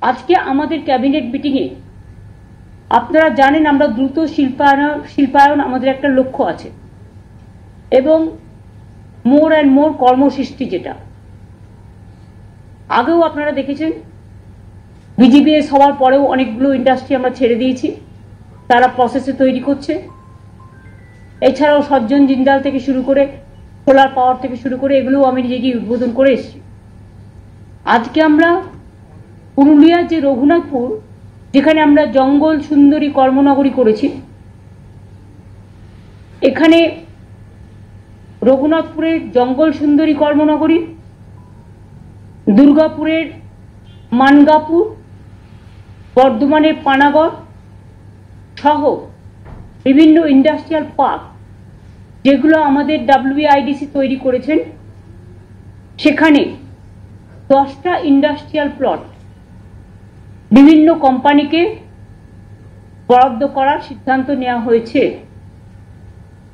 আজকে আমাদের ক্যাবিনেট মিটিংয়ে আপনারা জানেন আমরা দ্রুত শিল্পায়ন আমাদের একটা লক্ষ্য আছে এবং মোর অ্যান্ড মোর কর্মসৃষ্টি, যেটা আগেও আপনারা দেখেছেন বিজিবিএস হওয়ার পরেও অনেকগুলো ইন্ডাস্ট্রি আমরা ছেড়ে দিয়েছি, তারা প্রসেসে তৈরি করছে। এছাড়াও সজ্জন জিন্দাল থেকে শুরু করে সোলার পাওয়ার থেকে শুরু করে এগুলোও আমি নিজে গিয়ে উদ্বোধন করে এসেছি। আজকে আমরা পুরুলিয়ার যে রঘুনাথপুর, যেখানে আমরা জঙ্গল সুন্দরী কর্মনগরী করেছি, এখানে রঘুনাথপুরের জঙ্গল সুন্দরী কর্মনগরী, দুর্গাপুরের মানগাপুর, বর্ধমানের পানাগড় সহ বিভিন্ন ইন্ডাস্ট্রিয়াল পার্ক যেগুলো আমাদের WIDC তৈরি করেছেন, সেখানে 10টা ইন্ডাস্ট্রিয়াল প্লট বিভিন্ন কোম্পানিকে বরাদ্দ করার সিদ্ধান্ত নেওয়া হয়েছে।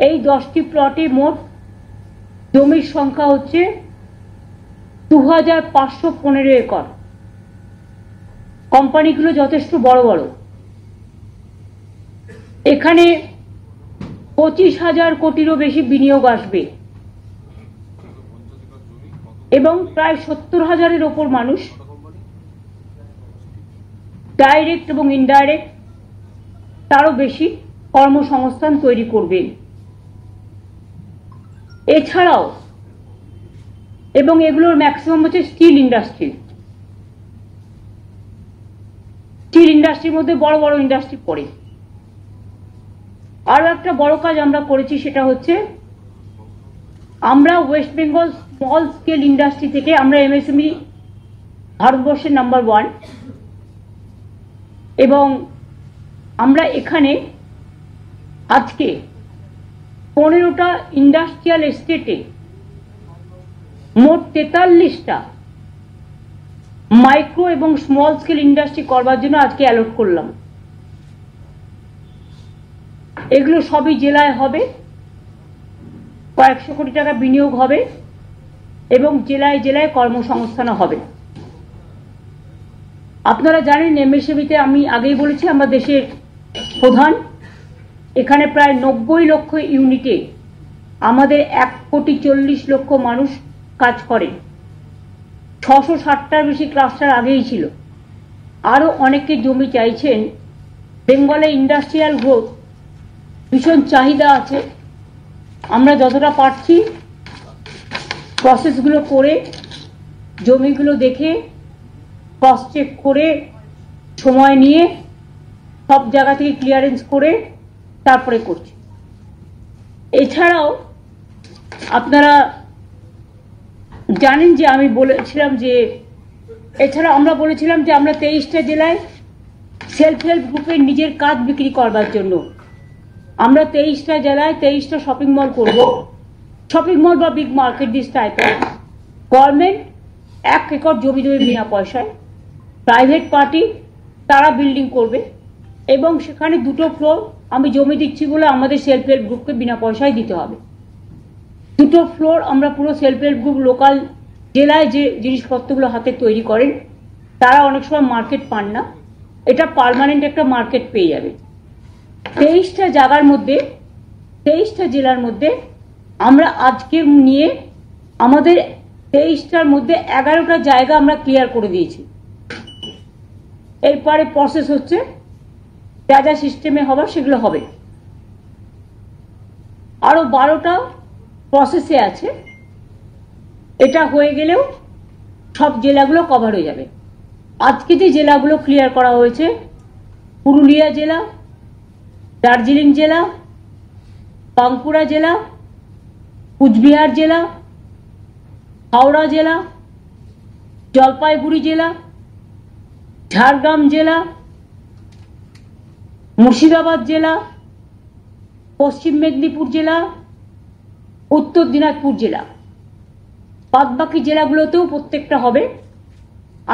এই 10টি প্লটে মোট জমির সংখ্যা হচ্ছে 2515 একর। কোম্পানিগুলো যথেষ্ট বড় বড়। এখানে 25,000 কোটিরও বেশি বিনিয়োগ আসবে এবং প্রায় 70,000-এর ওপর মানুষ ডাইরেক্ট এবং ইনডাইরেক্ট তারও বেশি কর্মসংস্থান তৈরি করবে। এছাড়াও এবং এগুলোর ম্যাক্সিমাম হচ্ছে স্টিল ইন্ডাস্ট্রি। স্টিল ইন্ডাস্ট্রির মধ্যে বড় বড় ইন্ডাস্ট্রি পড়ে। আরো একটা বড় কাজ আমরা করেছি, সেটা হচ্ছে আমরা West Bengal small scale industry থেকে আমরা MSME ভারতবর্ষের নাম্বার 1 এবং আমরা এখানে আজকে 15টা ইন্ডাস্ট্রিয়াল এস্টেটে মোট 43টা মাইক্রো এবং স্মল স্কেল ইন্ডাস্ট্রি করবার জন্য আজকে অ্যালট করলাম। এগুলো সবই জেলায় হবে, কয়েকশো কোটি টাকা বিনিয়োগ হবে এবং জেলায় জেলায় কর্মসংস্থান হবে। আপনারা জানেন MSME-তে আমি আগেই বলেছি আমরা দেশের প্রধান। এখানে প্রায় 90 লক্ষ ইউনিটে আমাদের 1,40,00,000 মানুষ কাজ করে। 660টার বেশি ক্লাস্টার আগেই ছিল। আরো অনেকে জমি চাইছেন। বেঙ্গলে ইন্ডাস্ট্রিয়াল গ্রোথ ভীষণ চাহিদা আছে। আমরা যতটা পারছি প্রসেসগুলো করে, জমিগুলো দেখে, ক্রস চেক করে, সময় নিয়ে সব জায়গা থেকে ক্লিয়ারেন্স করে তারপরে করছি। এছাড়াও আপনারা জানেন যে আমি বলেছিলাম যে আমরা বলেছিলাম যে আমরা 23টা জেলায় সেলফ হেল্প গ্রুপের নিজের কাজ বিক্রি করবার জন্য আমরা 23টা জেলায় 23টা শপিং মল করব। শপিং মল বা বিগ মার্কেট দিস টাইপের। গভর্নমেন্ট 1 একর জমি দেবে বিনা পয়সায়, প্রাইভেট পার্টি তারা বিল্ডিং করবে এবং সেখানে 2টো ফ্লোর আমি জমি দিচ্ছি বলে আমাদের সেলফ হেল্প গ্রুপকে বিনা পয়সায় দিতে হবে। 2টো ফ্লোর আমরা পুরো সেলফ হেল্প গ্রুপ লোকাল জেলায় যে জিনিসপত্রগুলো হাতে তৈরি করেন তারা অনেক সময় মার্কেট পান না, এটা পার্মানেন্ট একটা মার্কেট পেয়ে যাবে। 23টা জায়গার মধ্যে 23টা জেলার মধ্যে আমরা আজকে নিয়ে আমাদের 23টার মধ্যে 11টা জায়গা আমরা ক্লিয়ার করে দিয়েছি। এরপরে প্রসেস হচ্ছে যা যা সিস্টেমে হবার সেগুলো হবে। আরো 12টা প্রসেসে আছে। এটা হয়ে গেলেও সব জেলাগুলো কভার হয়ে যাবে। আজকে যে জেলাগুলো ক্লিয়ার করা হয়েছে, পুরুলিয়া জেলা, দার্জিলিং জেলা, বাঁকুড়া জেলা, কুচবিহার জেলা, হাওড়া জেলা, জলপাইগুড়ি জেলা, ঝাড়গ্রাম জেলা, মুর্শিদাবাদ জেলা, পশ্চিম মেদিনীপুর জেলা, উত্তর দিনাজপুর জেলা, বাদবাকি জেলাগুলোতেও প্রত্যেকটা হবে।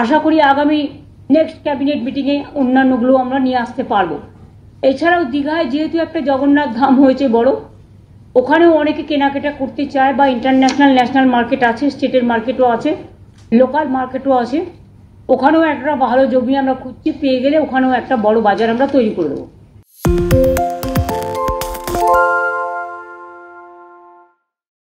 আশা করি আগামী নেক্সট ক্যাবিনেট মিটিংয়ে অন্যান্যগুলো আমরা নিয়ে আসতে পারবো। এছাড়াও দীঘায় যেহেতু একটা জগন্নাথ ধাম হয়েছে বড়, ওখানেও অনেকে কেনাকাটা করতে চায় বা ইন্টারন্যাশনাল ন্যাশনাল মার্কেট আছে, স্টেটের মার্কেটও আছে, লোকাল মার্কেটও আছে। ওখানেও একটা ভালো জমি আমরা খুঁজছি, পেয়ে গেলে ওখানেও একটা বড় বাজার আমরা তৈরি করে দেবো।